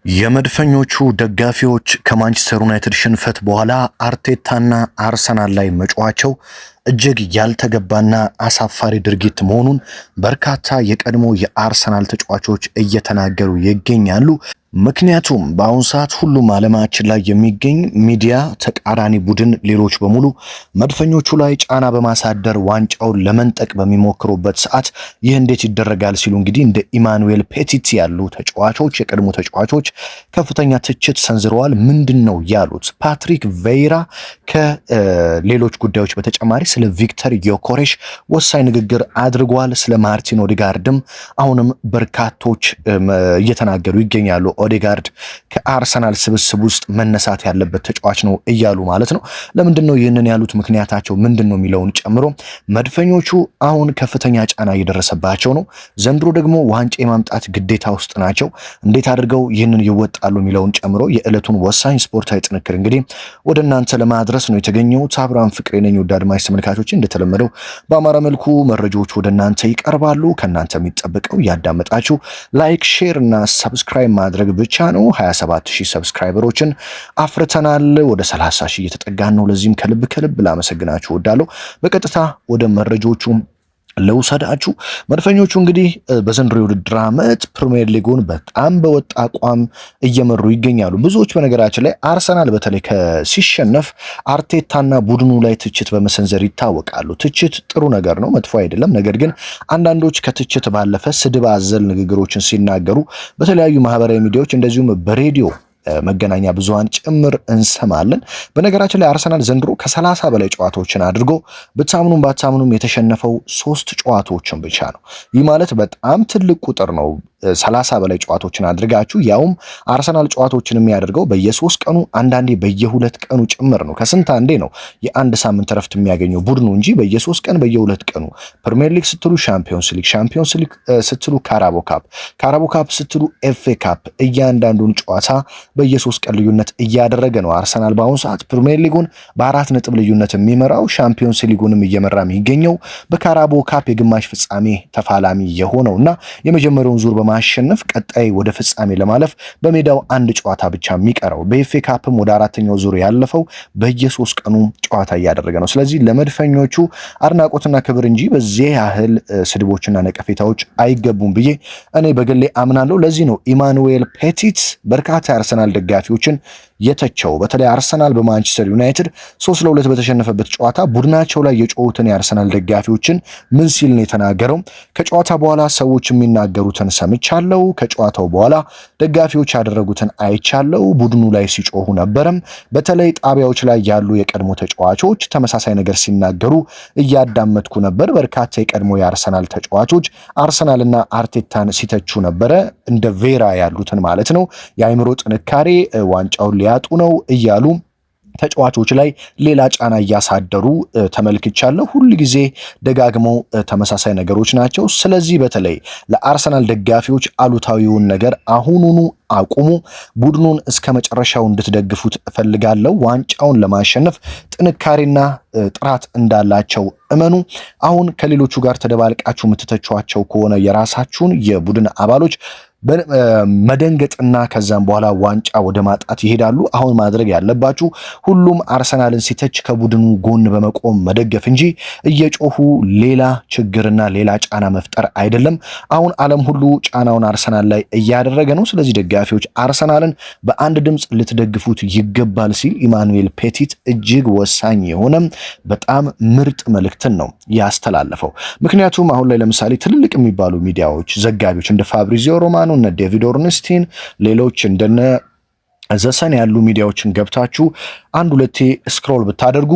የመድፈኞቹ ደጋፊዎች ከማንቸስተር ዩናይትድ ሽንፈት በኋላ አርቴታና አርሰናል ላይ መጫዋቸው እጅግ ያልተገባና አሳፋሪ ድርጊት መሆኑን በርካታ የቀድሞ የአርሰናል ተጫዋቾች እየተናገሩ ይገኛሉ። ምክንያቱም በአሁኑ ሰዓት ሁሉም ዓለማችን ላይ የሚገኝ ሚዲያ ተቃራኒ ቡድን ሌሎች በሙሉ መድፈኞቹ ላይ ጫና በማሳደር ዋንጫውን ለመንጠቅ በሚሞክሩበት ሰዓት ይህ እንዴት ይደረጋል ሲሉ እንግዲህ እንደ ኢማኑኤል ፔቲት ያሉ ተጫዋቾች የቀድሞ ተጫዋቾች ከፍተኛ ትችት ሰንዝረዋል። ምንድን ነው ያሉት? ፓትሪክ ቬይራ ከሌሎች ጉዳዮች በተጨማሪ ስለ ቪክተር ዮኮሬሽ ወሳኝ ንግግር አድርጓል። ስለ ማርቲን ኦዴጋርድም አሁንም በርካቶች እየተናገሩ ይገኛሉ። ኦዴጋርድ ከአርሰናል ስብስብ ውስጥ መነሳት ያለበት ተጫዋች ነው እያሉ ማለት ነው። ለምንድን ነው ይህንን ያሉት? ምክንያታቸው ምንድን ነው የሚለውን ጨምሮ መድፈኞቹ አሁን ከፍተኛ ጫና እየደረሰባቸው ነው። ዘንድሮ ደግሞ ዋንጫ የማምጣት ግዴታ ውስጥ ናቸው። እንዴት አድርገው ይህንን ይወጣሉ የሚለውን ጨምሮ የዕለቱን ወሳኝ ስፖርታዊ ጥንክር እንግዲህ ወደ እናንተ ለማድረስ ነው የተገኘሁት። አብርሃም ፍቅሬ ነኝ። ውድ አድማጭ ተመልካቾች እንደተለመደው በአማራ መልኩ መረጃዎች ወደ እናንተ ይቀርባሉ። ከእናንተ የሚጠበቀው ያዳመጣችሁ ላይክ፣ ሼር እና ሰብስክራይብ ማድረግ ብቻ ነው። 27000 ሰብስክራይበሮችን አፍርተናል። ወደ 30000 እየተጠጋን ነው። ለዚህም ከልብ ላመሰግናችሁ እወዳለሁ። በቀጥታ ወደ መረጃዎቹ ለውሰዳችሁ። መድፈኞቹ እንግዲህ በዘንድሮ የውድድር ዓመት ፕሪሚየር ሊጉን በጣም በወጣ አቋም እየመሩ ይገኛሉ። ብዙዎች በነገራችን ላይ አርሰናል በተለይ ሲሸነፍ አርቴታና ቡድኑ ላይ ትችት በመሰንዘር ይታወቃሉ። ትችት ጥሩ ነገር ነው፣ መጥፎ አይደለም። ነገር ግን አንዳንዶች ከትችት ባለፈ ስድብ አዘል ንግግሮችን ሲናገሩ በተለያዩ ማህበራዊ ሚዲያዎች እንደዚሁም በሬዲዮ መገናኛ ብዙሃን ጭምር እንሰማለን። በነገራችን ላይ አርሰናል ዘንድሮ ከ30 በላይ ጨዋታዎችን አድርጎ ብታምኑም ባታምኑም የተሸነፈው 3 ጨዋታዎችን ብቻ ነው። ይህ ማለት በጣም ትልቅ ቁጥር ነው። 30 በላይ ጨዋታዎችን አድርጋችሁ ያውም አርሰናል ጨዋታዎችን የሚያደርገው በየ3 ቀኑ አንዳንዴ በየ2 ቀኑ ጭምር ነው። ከስንት አንዴ ነው የአንድ ሳምንት ረፍት የሚያገኘው ቡድኑ እንጂ በየ3 ቀን በየ2 ቀኑ ፕሪሚየር ሊግ ስትሉ ሻምፒዮንስ ሊግ ስትሉ ካራቦ ካፕ ስትሉ ኤፍኤ ካፕ እያንዳንዱን ጨዋታ በየ3 ቀን ልዩነት እያደረገ ነው። አርሰናል በአሁኑ ሰዓት ፕሪሚየር ሊጉን በ4 ነጥብ ልዩነት የሚመራው፣ ሻምፒዮንስ ሊጉንም እየመራ የሚገኘው በካራቦ ካፕ የግማሽ ፍጻሜ ተፋላሚ የሆነውና የመጀመሪያውን ዙር በማሸነፍ ቀጣይ ወደ ፍጻሜ ለማለፍ በሜዳው አንድ ጨዋታ ብቻ የሚቀረው፣ በኤፍኤ ካፕም ወደ 4ኛው ዙር ያለፈው በየ3 ቀኑ ጨዋታ እያደረገ ነው። ስለዚህ ለመድፈኞቹ አድናቆትና ክብር እንጂ በዚህ ያህል ስድቦችና ነቀፌታዎች አይገቡም ብዬ እኔ በግሌ አምናለሁ። ለዚህ ነው ኢማኑኤል ፔቲት በርካታ አርሰናል ደጋፊዎችን የተቸው። በተለይ አርሰናል በማንቸስተር ዩናይትድ 3-2 በተሸነፈበት ጨዋታ ቡድናቸው ላይ የጮሁትን የአርሰናል ደጋፊዎችን ምን ሲል ነው የተናገረው? ከጨዋታ በኋላ ሰዎች የሚናገሩትን ሰምቻለሁ። ከጨዋታው በኋላ ደጋፊዎች ያደረጉትን አይቻለሁ። ቡድኑ ላይ ሲጮሁ ነበረም። በተለይ ጣቢያዎች ላይ ያሉ የቀድሞ ተጫዋቾች ተመሳሳይ ነገር ሲናገሩ እያዳመጥኩ ነበር። በርካታ የቀድሞ የአርሰናል ተጫዋቾች አርሰናልና አርቴታን ሲተቹ ነበረ። እንደ ቬራ ያሉትን ማለት ነው። የአእምሮ ጥንካሬ ዋንጫውን ሊያጡ ነው እያሉ ተጫዋቾች ላይ ሌላ ጫና እያሳደሩ ተመልክቻለሁ። ሁል ጊዜ ደጋግመው ተመሳሳይ ነገሮች ናቸው። ስለዚህ በተለይ ለአርሰናል ደጋፊዎች አሉታዊውን ነገር አሁኑኑ አቁሙ። ቡድኑን እስከ መጨረሻው እንድትደግፉት እፈልጋለሁ። ዋንጫውን ለማሸነፍ ጥንካሬና ጥራት እንዳላቸው እመኑ። አሁን ከሌሎቹ ጋር ተደባልቃችሁ የምትተቿቸው ከሆነ የራሳችሁን የቡድን አባሎች መደንገጥና ከዛም በኋላ ዋንጫ ወደ ማጣት ይሄዳሉ። አሁን ማድረግ ያለባችሁ ሁሉም አርሰናልን ሲተች ከቡድኑ ጎን በመቆም መደገፍ እንጂ እየጮሁ ሌላ ችግርና ሌላ ጫና መፍጠር አይደለም። አሁን ዓለም ሁሉ ጫናውን አርሰናል ላይ እያደረገ ነው። ስለዚህ ደጋፊዎች አርሰናልን በአንድ ድምፅ ልትደግፉት ይገባል ሲል ኢማኑኤል ፔቲት እጅግ ወሳኝ የሆነ በጣም ምርጥ መልእክትን ነው ያስተላለፈው። ምክንያቱም አሁን ላይ ለምሳሌ ትልልቅ የሚባሉ ሚዲያዎች ዘጋቢዎች እንደ ፋብሪዚዮ ሮማኖ እነ ዴቪድ ኦርንስቲን ሌሎች እንደነ ዘሰን ያሉ ሚዲያዎችን ገብታችሁ አንድ ሁለቴ ስክሮል ብታደርጉ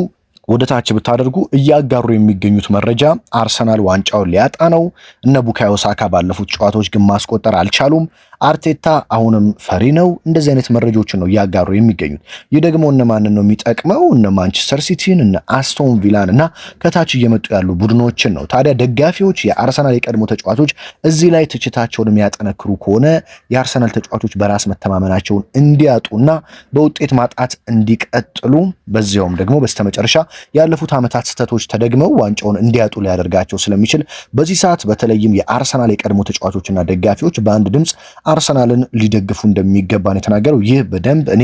ወደ ታች ብታደርጉ እያጋሩ የሚገኙት መረጃ አርሰናል ዋንጫውን ሊያጣ ነው። እነ ቡካዮ ሳካ ባለፉት ጨዋታዎች ግን ማስቆጠር አልቻሉም። አርቴታ አሁንም ፈሪ ነው። እንደዚህ አይነት መረጃዎችን ነው እያጋሩ የሚገኙት። ይህ ደግሞ እነማንን ነው የሚጠቅመው? እነ ማንቸስተር ሲቲን፣ እነ አስቶን ቪላን እና ከታች እየመጡ ያሉ ቡድኖችን ነው። ታዲያ ደጋፊዎች የአርሰናል የቀድሞ ተጫዋቾች እዚህ ላይ ትችታቸውን የሚያጠነክሩ ከሆነ የአርሰናል ተጫዋቾች በራስ መተማመናቸውን እንዲያጡና በውጤት ማጣት እንዲቀጥሉ በዚያውም ደግሞ በስተመጨረሻ ያለፉት ዓመታት ስህተቶች ተደግመው ዋንጫውን እንዲያጡ ሊያደርጋቸው ስለሚችል በዚህ ሰዓት በተለይም የአርሰናል የቀድሞ ተጫዋቾችና ደጋፊዎች በአንድ ድምፅ አርሰናልን ሊደግፉ እንደሚገባን የተናገረው ይህ በደንብ እኔ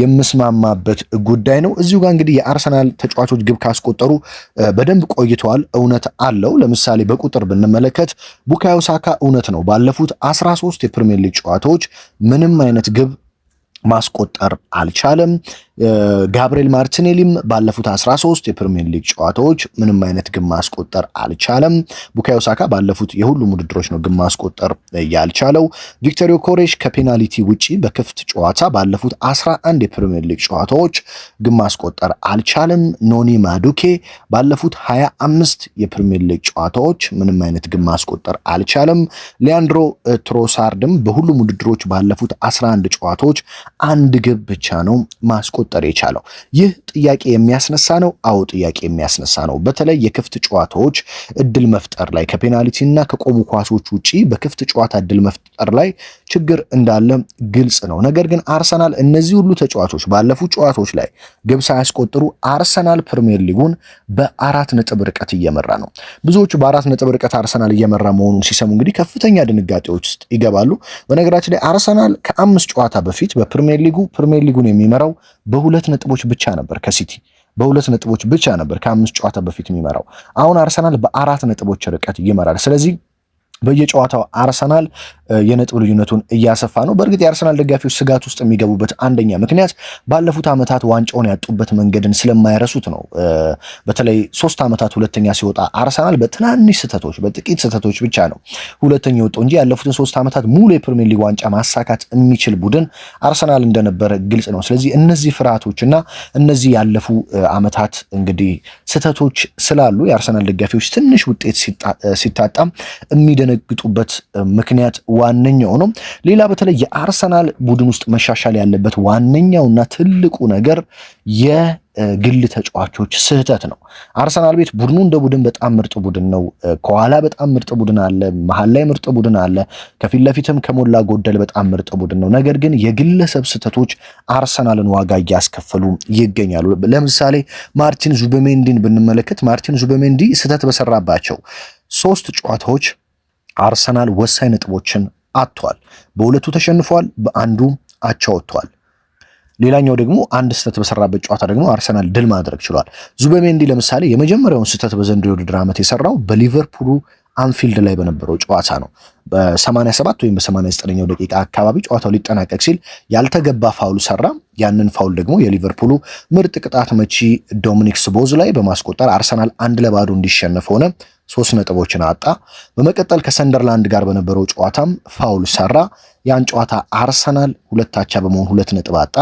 የምስማማበት ጉዳይ ነው። እዚሁ ጋር እንግዲህ የአርሰናል ተጫዋቾች ግብ ካስቆጠሩ በደንብ ቆይተዋል፣ እውነት አለው። ለምሳሌ በቁጥር ብንመለከት ቡካዮ ሳካ እውነት ነው ባለፉት 13 የፕሪሚየር ሊግ ጨዋታዎች ምንም አይነት ግብ ማስቆጠር አልቻለም። ጋብሪኤል ማርቲኔሊም ባለፉት 13 የፕሪሚየር ሊግ ጨዋታዎች ምንም አይነት ግብ ማስቆጠር አልቻለም። ቡካዮ ሳካ ባለፉት የሁሉም ውድድሮች ነው ግብ ማስቆጠር ያልቻለው። ቪክቶር ዮኬሬሽ ከፔናልቲ ውጪ በክፍት ጨዋታ ባለፉት 11 የፕሪሚየር ሊግ ጨዋታዎች ግብ ማስቆጠር አልቻለም። ኖኒ ማዱኬ ባለፉት 25 የፕሪሚየር ሊግ ጨዋታዎች ምንም አይነት ግብ ማስቆጠር አልቻለም። ሊያንድሮ ትሮሳርድም በሁሉም ውድድሮች ባለፉት 11 ጨዋታዎች አንድ ግብ ብቻ ነው ማስቆጠር የቻለው። ይህ ጥያቄ የሚያስነሳ ነው። አዎ ጥያቄ የሚያስነሳ ነው። በተለይ የክፍት ጨዋታዎች እድል መፍጠር ላይ ከፔናልቲና ከቆሙ ኳሶች ውጪ በክፍት ጨዋታ እድል መፍጠር ላይ ችግር እንዳለ ግልጽ ነው። ነገር ግን አርሰናል እነዚህ ሁሉ ተጫዋቾች ባለፉት ጨዋታዎች ላይ ግብ ሳያስቆጥሩ አርሰናል ፕሪሚየር ሊጉን በ4 ነጥብ ርቀት እየመራ ነው። ብዙዎቹ በ4 ነጥብ ርቀት አርሰናል እየመራ መሆኑን ሲሰሙ እንግዲህ ከፍተኛ ድንጋጤዎች ውስጥ ይገባሉ። በነገራችን ላይ አርሰናል ከ5 ጨዋታ በፊት በፕሪሚየር ሊጉን የሚመራው በ2 ነጥቦች ብቻ ነበር። ከሲቲ በ2 ነጥቦች ብቻ ነበር ከ5 ጨዋታ በፊት የሚመራው። አሁን አርሰናል በ4 ነጥቦች ርቀት ይመራል። ስለዚህ በየጨዋታው አርሰናል የነጥብ ልዩነቱን እያሰፋ ነው። በእርግጥ የአርሰናል ደጋፊዎች ስጋት ውስጥ የሚገቡበት አንደኛ ምክንያት ባለፉት ዓመታት ዋንጫውን ያጡበት መንገድን ስለማይረሱት ነው። በተለይ 3 ዓመታት ሁለተኛ ሲወጣ አርሰናል በትናንሽ ስህተቶች በጥቂት ስህተቶች ብቻ ነው ሁለተኛ የወጣው እንጂ ያለፉትን 3 ዓመታት ሙሉ የፕሪሚየር ሊግ ዋንጫ ማሳካት የሚችል ቡድን አርሰናል እንደነበረ ግልጽ ነው። ስለዚህ እነዚህ ፍርሃቶችና እነዚህ ያለፉ ዓመታት እንግዲህ ስህተቶች ስላሉ የአርሰናል ደጋፊዎች ትንሽ ውጤት ሲታጣም የሚደነግጡበት ምክንያት ዋነኛው ነው። ሌላ በተለይ የአርሰናል ቡድን ውስጥ መሻሻል ያለበት ዋነኛውና ትልቁ ነገር የግል ተጫዋቾች ስህተት ነው። አርሰናል ቤት ቡድኑ እንደ ቡድን በጣም ምርጥ ቡድን ነው። ከኋላ በጣም ምርጥ ቡድን አለ፣ መሀል ላይ ምርጥ ቡድን አለ፣ ከፊት ለፊትም ከሞላ ጎደል በጣም ምርጥ ቡድን ነው። ነገር ግን የግለሰብ ስህተቶች አርሰናልን ዋጋ እያስከፈሉ ይገኛሉ። ለምሳሌ ማርቲን ዙቤሜንዲን ብንመለከት ማርቲን ዙቤሜንዲ ስህተት በሰራባቸው 3 ጨዋታዎች አርሰናል ወሳኝ ነጥቦችን አጥቷል። በሁለቱ ተሸንፏል፣ በአንዱ አቻ ወጥቷል። ሌላኛው ደግሞ አንድ ስህተት በሰራበት ጨዋታ ደግሞ አርሰናል ድል ማድረግ ችሏል። ዙቤሜንዲ ለምሳሌ የመጀመሪያውን ስህተት በዘንድሮው የውድድር ዓመት የሰራው በሊቨርፑሉ አንፊልድ ላይ በነበረው ጨዋታ ነው። በ87 ወይም በ89ኛው ደቂቃ አካባቢ ጨዋታው ሊጠናቀቅ ሲል ያልተገባ ፋውል ሰራ። ያንን ፋውል ደግሞ የሊቨርፑሉ ምርጥ ቅጣት መቺ ዶሚኒክ ስቦዝላይ በማስቆጠር አርሰናል 1-0 እንዲሸነፍ ሆነ። 3 ነጥቦችን አጣ። በመቀጠል ከሰንደርላንድ ጋር በነበረው ጨዋታም ፋውል ሰራ። ያን ጨዋታ አርሰናል 2-2 በመሆን 2 ነጥብ አጣ።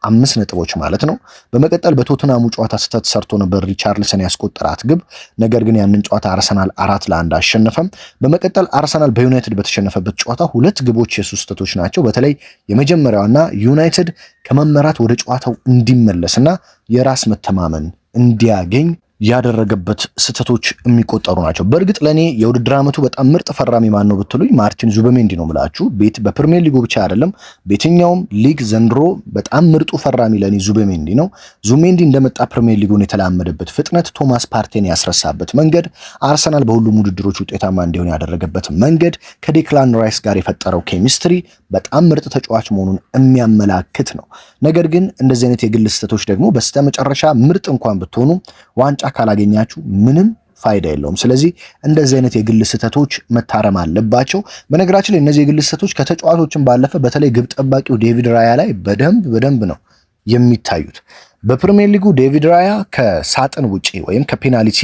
5 ነጥቦች ማለት ነው። በመቀጠል በቶትናሙ ጨዋታ ስህተት ሰርቶ ነበር ሪቻርልሰን ያስቆጠራት ግብ። ነገር ግን ያንን ጨዋታ አርሰናል 4-1 አሸነፈም። በመቀጠል አርሰናል በዩናይትድ በተሸነፈበት ጨዋታ 2 ግቦች የሱ ስህተቶች ናቸው። በተለይ የመጀመሪያውና ዩናይትድ ከመመራት ወደ ጨዋታው እንዲመለስና የራስ መተማመን እንዲያገኝ ያደረገበት ስህተቶች የሚቆጠሩ ናቸው። በእርግጥ ለኔ የውድድር ዓመቱ በጣም ምርጥ ፈራሚ ማን ነው ብትሉኝ ማርቲን ዙቤሜንዲ ነው የምላችሁ። በፕሪሚየር ሊጉ ብቻ አይደለም በየትኛውም ሊግ ዘንድሮ በጣም ምርጡ ፈራሚ ለኔ ዙቤሜንዲ ነው። ዙቤሜንዲ እንደመጣ ፕሪሚየር ሊጉን የተላመደበት ፍጥነት፣ ቶማስ ፓርቴን ያስረሳበት መንገድ፣ አርሰናል በሁሉም ውድድሮች ውጤታማ እንዲሆን ያደረገበት መንገድ፣ ከዴክላን ራይስ ጋር የፈጠረው ኬሚስትሪ በጣም ምርጥ ተጫዋች መሆኑን የሚያመላክት ነው። ነገር ግን እንደዚህ አይነት የግል ስህተቶች ደግሞ በስተመጨረሻ ምርጥ እንኳን ብትሆኑ ዋንጫ ካላገኛችሁ ምንም ፋይዳ የለውም። ስለዚህ እንደዚህ አይነት የግል ስህተቶች መታረም አለባቸው። በነገራችን ላይ እነዚህ የግል ስህተቶች ከተጫዋቾችን ባለፈ በተለይ ግብ ጠባቂው ዴቪድ ራያ ላይ በደንብ ነው የሚታዩት። በፕሪሚየር ሊጉ ዴቪድ ራያ ከሳጥን ውጪ ወይም ከፔናልቲ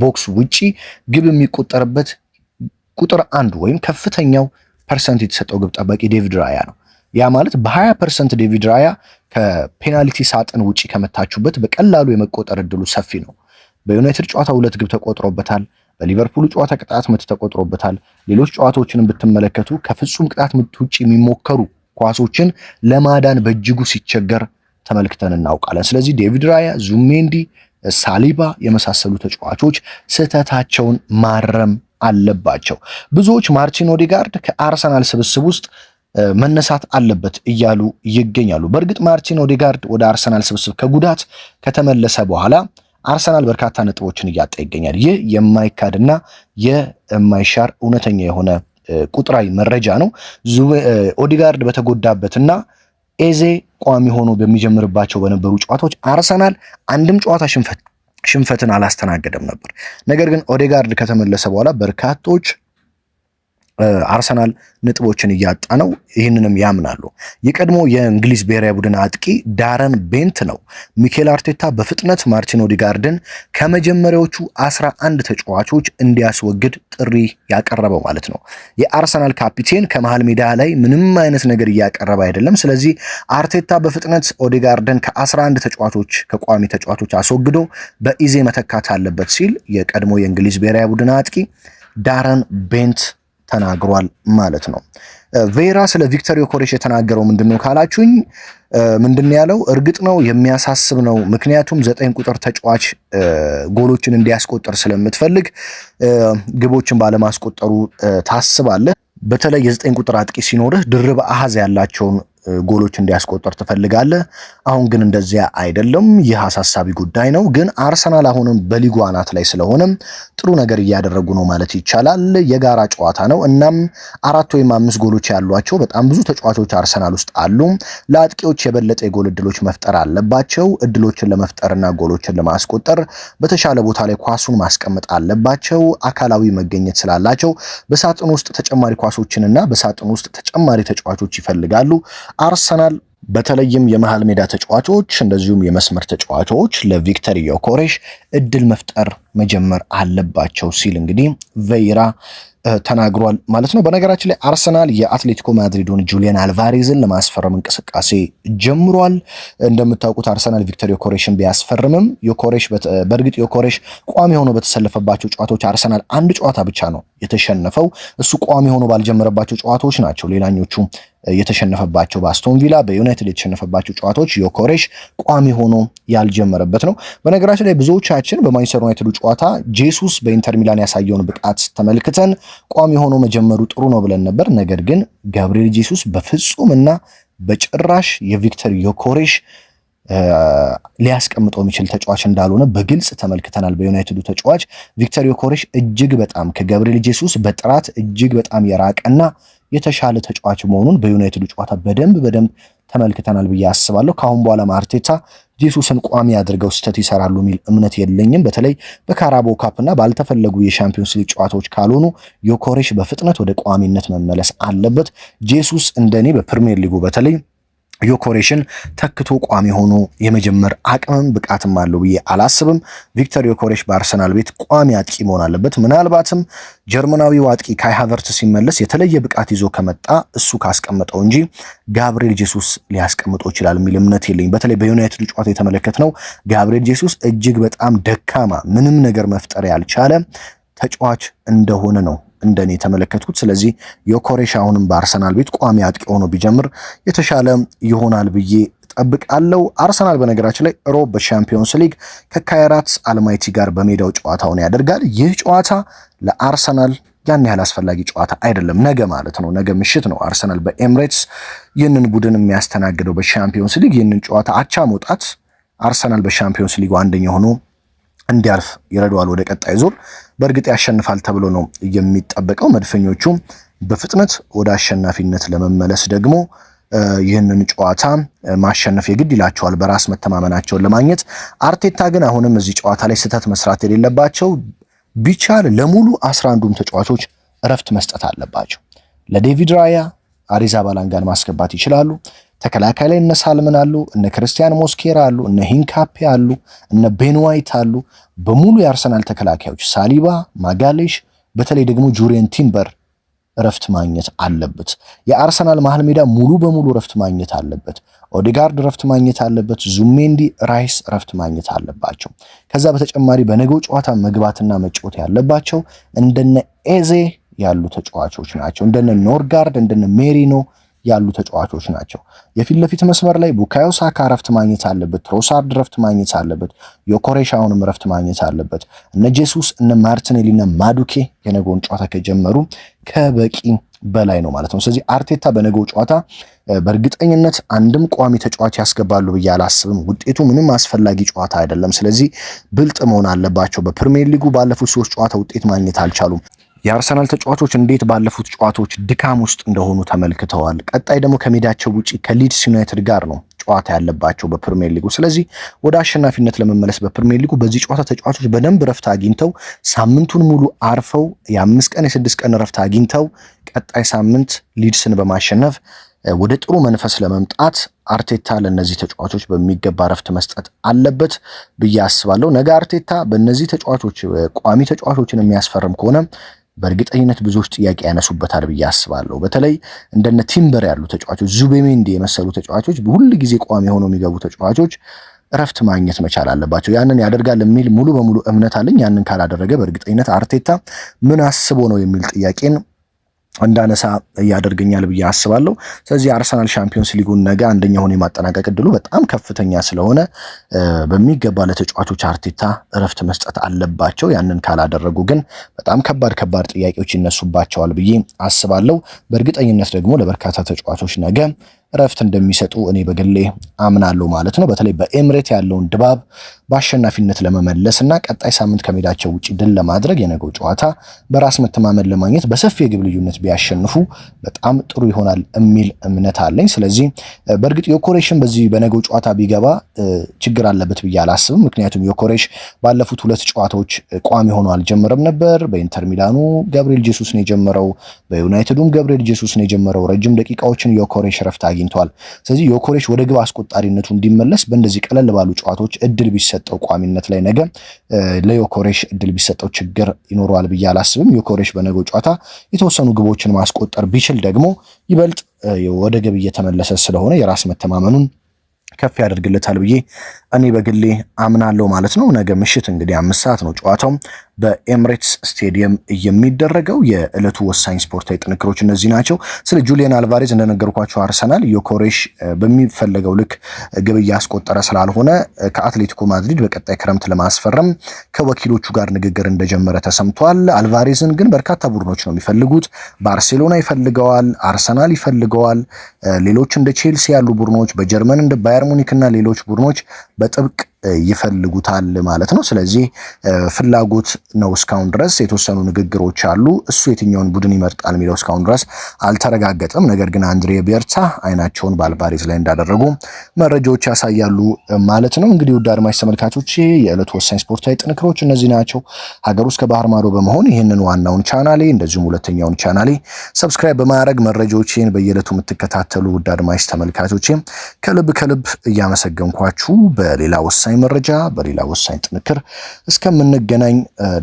ቦክስ ውጪ ግብ የሚቆጠርበት ቁጥር 1 ወይም ከፍተኛው ፐርሰንት የተሰጠው ግብ ጠባቂ ዴቪድ ራያ ነው። ያ ማለት በ20% ዴቪድ ራያ ከፔናልቲ ሳጥን ውጪ ከመታችሁበት በቀላሉ የመቆጠር እድሉ ሰፊ ነው። በዩናይትድ ጨዋታ 2 ግብ ተቆጥሮበታል። በሊቨርፑል ጨዋታ ቅጣት ምት ተቆጥሮበታል። ሌሎች ጨዋታዎችንም ብትመለከቱ ከፍጹም ቅጣት ምት ውጪ የሚሞከሩ ኳሶችን ለማዳን በእጅጉ ሲቸገር ተመልክተን እናውቃለን። ስለዚህ ዴቪድ ራያ፣ ዙሜንዲ፣ ሳሊባ የመሳሰሉ ተጫዋቾች ስህተታቸውን ማረም አለባቸው። ብዙዎች ማርቲን ኦዴጋርድ ከአርሰናል ስብስብ ውስጥ መነሳት አለበት እያሉ ይገኛሉ። በእርግጥ ማርቲን ኦዴጋርድ ወደ አርሰናል ስብስብ ከጉዳት ከተመለሰ በኋላ አርሰናል በርካታ ነጥቦችን እያጣ ይገኛል። ይህ የማይካድና የማይሻር እውነተኛ የሆነ ቁጥራዊ መረጃ ነው። ኦዲጋርድ በተጎዳበትና ኤዜ ቋሚ ሆኖ በሚጀምርባቸው በነበሩ ጨዋታዎች አርሰናል አንድም ጨዋታ ሽንፈትን አላስተናገደም ነበር። ነገር ግን ኦዴጋርድ ከተመለሰ በኋላ በርካቶች አርሰናል ነጥቦችን እያጣ ነው፣ ይህንንም ያምናሉ። የቀድሞ የእንግሊዝ ብሔራዊ ቡድን አጥቂ ዳረን ቤንት ነው ሚኬል አርቴታ በፍጥነት ማርቲን ኦዴጋርድን ከመጀመሪያዎቹ 11 ተጫዋቾች እንዲያስወግድ ጥሪ ያቀረበው ማለት ነው። የአርሰናል ካፒቴን ከመሃል ሜዳ ላይ ምንም አይነት ነገር እያቀረበ አይደለም። ስለዚህ አርቴታ በፍጥነት ኦዴጋርድን ከ11 ተጫዋቾች ከቋሚ ተጫዋቾች አስወግዶ በኢዜ መተካት አለበት ሲል የቀድሞ የእንግሊዝ ብሔራዊ ቡድን አጥቂ ዳረን ቤንት ተናግሯል ማለት ነው። ቬራ ስለ ቪክተር ዮኬሬሽ የተናገረው ምንድነው ካላችሁኝ፣ ምንድነው ያለው? እርግጥ ነው የሚያሳስብ ነው፣ ምክንያቱም 9 ቁጥር ተጫዋች ጎሎችን እንዲያስቆጥር ስለምትፈልግ ግቦችን ባለማስቆጠሩ ታስባለህ። በተለይ የ9 ቁጥር አጥቂ ሲኖርህ ድርብ አሃዝ ያላቸውን ጎሎች እንዲያስቆጥር ትፈልጋለህ። አሁን ግን እንደዚያ አይደለም። ይህ አሳሳቢ ጉዳይ ነው። ግን አርሰናል አሁንም በሊጉ አናት ላይ ስለሆነ ጥሩ ነገር እያደረጉ ነው ማለት ይቻላል። የጋራ ጨዋታ ነው። እናም 4 ወይም 5 ጎሎች ያሏቸው በጣም ብዙ ተጫዋቾች አርሰናል ውስጥ አሉ። ለአጥቂዎች የበለጠ የጎል እድሎች መፍጠር አለባቸው። እድሎችን ለመፍጠርና ጎሎችን ለማስቆጠር በተሻለ ቦታ ላይ ኳሱን ማስቀመጥ አለባቸው። አካላዊ መገኘት ስላላቸው በሳጥን ውስጥ ተጨማሪ ኳሶችንና በሳጥን ውስጥ ተጨማሪ ተጫዋቾች ይፈልጋሉ። አርሰናል በተለይም የመሃል ሜዳ ተጫዋቾች እንደዚሁም የመስመር ተጫዋቾች ለቪክተር ዮኬሬሽ እድል መፍጠር መጀመር አለባቸው ሲል እንግዲህ ቬይራ ተናግሯል ማለት ነው። በነገራችን ላይ አርሰናል የአትሌቲኮ ማድሪዱን ጁሊያን አልቫሬዝን ለማስፈረም እንቅስቃሴ ጀምሯል። እንደምታውቁት አርሰናል ቪክተር ዮኬሬሽን ቢያስፈርምም በእርግጥ ዮኬሬሽ ቋሚ ሆኖ በተሰለፈባቸው ጨዋታዎች አርሰናል አንድ ጨዋታ ብቻ ነው የተሸነፈው። እሱ ቋሚ ሆኖ ባልጀመረባቸው ጨዋታዎች ናቸው ሌላኞቹ የተሸነፈባቸው። በአስቶን ቪላ በዩናይትድ የተሸነፈባቸው ጨዋታዎች ዮኬሬሽ ቋሚ ሆኖ ያልጀመረበት ነው። በነገራችን ላይ ብዙዎቻችን በማንቸስተር ዩናይትዱ ጨዋታ ጄሱስ በኢንተር ሚላን ያሳየውን ብቃት ተመልክተን ቋሚ ሆኖ መጀመሩ ጥሩ ነው ብለን ነበር። ነገር ግን ጋብሪኤል ጄሱስ በፍጹምና በጭራሽ የቪክተር ዮኬሬሽ ሊያስቀምጠው የሚችል ተጫዋች እንዳልሆነ በግልጽ ተመልክተናል። በዩናይትዱ ተጫዋች ቪክተር ዮኬሬሽ እጅግ በጣም ከጋብሪኤል ጄሱስ በጥራት እጅግ በጣም የራቀና የተሻለ ተጫዋች መሆኑን በዩናይትዱ ጨዋታ በደንብ ተመልክተናል ብዬ አስባለሁ። ካሁን በኋላ አርቴታ ጄሱስን ቋሚ አድርገው ስህተት ይሰራሉ የሚል እምነት የለኝም። በተለይ በካራባኦ ካፕና ባልተፈለጉ የሻምፒዮንስ ሊግ ጨዋታዎች ካልሆኑ ዮኬሬሽ በፍጥነት ወደ ቋሚነት መመለስ አለበት። ጄሱስ እንደኔ በፕሪሚየር ሊጉ በተለይ ዮኬሬሽን ተክቶ ቋሚ ሆኖ የመጀመር አቅምም ብቃትም አለው ብዬ አላስብም። ቪክተር ዮኬሬሽ በአርሰናል ቤት ቋሚ አጥቂ መሆን አለበት። ምናልባትም ጀርመናዊው አጥቂ ካይ ሃቨርትዝ ሲመለስ የተለየ ብቃት ይዞ ከመጣ እሱ ካስቀመጠው እንጂ ጋብሪኤል ጄሱስ ሊያስቀምጠው ይችላል የሚል እምነት የለኝ። በተለይ በዩናይትድ ጨዋታ የተመለከትነው ጋብሪኤል ጄሱስ እጅግ በጣም ደካማ፣ ምንም ነገር መፍጠር ያልቻለ ተጫዋች እንደሆነ ነው እንደኔ ተመለከቱት። ስለዚህ ዮኬሬሽ አሁንም በአርሰናል ቤት ቋሚ አጥቂ ሆኖ ቢጀምር የተሻለ ይሆናል ብዬ ጠብቃለሁ። አርሰናል በነገራችን ላይ ሮብ በሻምፒዮንስ ሊግ ከካይራት አልማይቲ ጋር በሜዳው ጨዋታውን ያደርጋል። ይህ ጨዋታ ለአርሰናል ያን ያህል አስፈላጊ ጨዋታ አይደለም። ነገ ማለት ነው፣ ነገ ምሽት ነው አርሰናል በኤምሬትስ ይህንን ቡድን የሚያስተናግደው በሻምፒዮንስ ሊግ። ይህንን ጨዋታ አቻ መውጣት አርሰናል በሻምፒዮንስ ሊጉ አንደኛ ሆኖ እንዲያልፍ ይረዳዋል ወደ ቀጣይ ዙር። በእርግጥ ያሸንፋል ተብሎ ነው የሚጠበቀው። መድፈኞቹ በፍጥነት ወደ አሸናፊነት ለመመለስ ደግሞ ይህንን ጨዋታ ማሸነፍ የግድ ይላቸዋል በራስ መተማመናቸውን ለማግኘት። አርቴታ ግን አሁንም እዚህ ጨዋታ ላይ ስህተት መስራት የሌለባቸው ቢቻል ለሙሉ 11ዱም ተጫዋቾች እረፍት መስጠት አለባቸው። ለዴቪድ ራያ አሪዛባላጋን ማስገባት ይችላሉ። ተከላካይ ላይ እነ ሳልመን አሉ፣ እነ ክርስቲያን ሞስኬራ አሉ፣ እነ ሂንካፔ አሉ፣ እነ ቤን ዋይት አሉ። በሙሉ የአርሰናል ተከላካዮች ሳሊባ፣ ማጋሌሽ፣ በተለይ ደግሞ ጁሪየን ቲምበር እረፍት ማግኘት አለበት። የአርሰናል መሃል ሜዳ ሙሉ በሙሉ እረፍት ማግኘት አለበት። ኦዴጋርድ እረፍት ማግኘት አለበት። ዙሜንዲ፣ ራይስ እረፍት ማግኘት አለባቸው። ከዛ በተጨማሪ በነገው ጨዋታ መግባትና መጫወት ያለባቸው እንደነ ኤዜ ያሉ ተጫዋቾች ናቸው። እንደነ ኖርጋርድ፣ እንደነ ሜሪኖ ያሉ ተጫዋቾች ናቸው። የፊት ለፊት መስመር ላይ ቡካዮ ሳካ ረፍት ማግኘት አለበት። ትሮሳርድ ረፍት ማግኘት አለበት። ዮኬሬሽ አሁንም ረፍት ማግኘት አለበት። እነ ጄሱስ እነ ማርቲኔሊ እና ማዱኬ የነገውን ጨዋታ ከጀመሩ ከበቂ በላይ ነው ማለት ነው። ስለዚህ አርቴታ በነገው ጨዋታ በእርግጠኝነት አንድም ቋሚ ተጫዋች ያስገባሉ ብዬ አላስብም። ውጤቱ ምንም አስፈላጊ ጨዋታ አይደለም። ስለዚህ ብልጥ መሆን አለባቸው። በፕሪሚየር ሊጉ ባለፉት 3 ጨዋታ ውጤት ማግኘት አልቻሉም። የአርሰናል ተጫዋቾች እንዴት ባለፉት ጨዋታዎች ድካም ውስጥ እንደሆኑ ተመልክተዋል። ቀጣይ ደግሞ ከሜዳቸው ውጪ ከሊድስ ዩናይትድ ጋር ነው ጨዋታ ያለባቸው በፕሪሚየር ሊጉ። ስለዚህ ወደ አሸናፊነት ለመመለስ በፕሪሚየር ሊጉ በዚህ ጨዋታ ተጫዋቾች በደንብ ረፍት አግኝተው ሳምንቱን ሙሉ አርፈው የ5 ቀን የ6 ቀን ረፍት አግኝተው ቀጣይ ሳምንት ሊድስን በማሸነፍ ወደ ጥሩ መንፈስ ለመምጣት አርቴታ ለነዚህ ተጫዋቾች በሚገባ ረፍት መስጠት አለበት ብዬ አስባለሁ። ነገ አርቴታ በእነዚህ ተጫዋቾች ቋሚ ተጫዋቾችን የሚያስፈርም ከሆነ በእርግጠኝነት ብዙዎች ጥያቄ ያነሱበታል ብዬ አስባለሁ። በተለይ እንደነ ቲምበር ያሉ ተጫዋቾች፣ ዙቤሜንዲ የመሰሉ ተጫዋቾች ሁል ጊዜ ቋሚ ሆነው የሚገቡ ተጫዋቾች እረፍት ማግኘት መቻል አለባቸው። ያንን ያደርጋል የሚል ሙሉ በሙሉ እምነት አለኝ። ያንን ካላደረገ በእርግጠኝነት አርቴታ ምን አስቦ ነው የሚል ጥያቄን እንዳነሳ ያደርገኛል ብዬ አስባለሁ። ስለዚህ አርሰናል ሻምፒዮንስ ሊጉን ነገ አንደኛ ሆኖ የማጠናቀቅ እድሉ በጣም ከፍተኛ ስለሆነ በሚገባ ለተጫዋቾች አርቴታ እረፍት መስጠት አለባቸው። ያንን ካላደረጉ ግን በጣም ከባድ ጥያቄዎች ይነሱባቸዋል ብዬ አስባለሁ። በእርግጠኝነት ደግሞ ለበርካታ ተጫዋቾች ነገ እረፍት እንደሚሰጡ እኔ በግሌ አምናለሁ ማለት ነው። በተለይ በኤምሬት ያለውን ድባብ በአሸናፊነት ለመመለስ እና ቀጣይ ሳምንት ከሜዳቸው ውጪ ድል ለማድረግ የነገው ጨዋታ በራስ መተማመን ለማግኘት በሰፊ የግብ ልዩነት ቢያሸንፉ በጣም ጥሩ ይሆናል የሚል እምነት አለኝ። ስለዚህ በእርግጥ ዮኮሬሽን በዚህ በነገው ጨዋታ ቢገባ ችግር አለበት ብዬ አላስብም። ምክንያቱም ዮኮሬሽ ባለፉት 2 ጨዋታዎች ቋሚ ሆኖ አልጀመረም ነበር። በኢንተር ሚላኑ ገብርኤል ጄሱስ ነው የጀመረው፣ በዩናይትዱም ገብርኤል ጄሱስ ነው የጀመረው። ረጅም ደቂቃዎችን ዮኮሬሽ ረፍት አግኝቷል። ስለዚህ ዮኮሬሽ ወደ ግብ አስቆጣሪነቱ እንዲመለስ በእንደዚህ ቀለል ባሉ ጨዋታዎች እድል ቢሰጠው ቋሚነት ላይ ነገ ለዮኮሬሽ እድል ቢሰጠው ችግር ይኖረዋል ብዬ አላስብም። ዮኮሬሽ በነገው ጨዋታ የተወሰኑ ግቦችን ማስቆጠር ቢችል ደግሞ ይበልጥ ወደ ግብ እየተመለሰ ስለሆነ የራስ መተማመኑን ከፍ ያደርግለታል ብዬ እኔ በግሌ አምናለሁ ማለት ነው። ነገ ምሽት እንግዲህ 5 ሰዓት ነው ጨዋታው በኤምሬትስ ስቴዲየም የሚደረገው። የዕለቱ ወሳኝ ስፖርታዊ ጥንክሮች እነዚህ ናቸው። ስለ ጁሊያን አልቫሬዝ እንደነገርኳቸው አርሰናል ዮኮሬሽ በሚፈለገው ልክ ግብ እያስቆጠረ ስላልሆነ ከአትሌቲኮ ማድሪድ በቀጣይ ክረምት ለማስፈረም ከወኪሎቹ ጋር ንግግር እንደጀመረ ተሰምቷል። አልቫሬዝን ግን በርካታ ቡድኖች ነው የሚፈልጉት። ባርሴሎና ይፈልገዋል፣ አርሰናል ይፈልገዋል፣ ሌሎች እንደ ቼልሲ ያሉ ቡድኖች፣ በጀርመን እንደ ባየር ሙኒክ እና ሌሎች ቡድኖች በጥብቅ ይፈልጉታል ማለት ነው። ስለዚህ ፍላጎት ነው እስካሁን ድረስ። የተወሰኑ ንግግሮች አሉ። እሱ የትኛውን ቡድን ይመርጣል የሚለው እስካሁን ድረስ አልተረጋገጠም። ነገር ግን አንድሬ ቤርታ አይናቸውን በአልቫሬዝ ላይ እንዳደረጉ መረጃዎች ያሳያሉ ማለት ነው። እንግዲህ ውድ አድማጭ ተመልካቾች የዕለቱ ወሳኝ ስፖርታዊ ጥንክሮች እነዚህ ናቸው። ሀገር ውስጥ ከባህር ማዶ በመሆን ይህንን ዋናውን ቻናሌ እንደዚሁም ሁለተኛውን ቻናሌ ሰብስክራይብ በማድረግ መረጃዎችን በየዕለቱ የምትከታተሉ ውድ አድማጭ ተመልካቾች ከልብ እያመሰገንኳችሁ በሌላ ወሳኝ መረጃ በሌላ ወሳኝ ጥንክር እስከምንገናኝ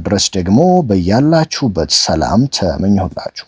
ድረስ ደግሞ በያላችሁበት ሰላም ተመኘሁላችሁ።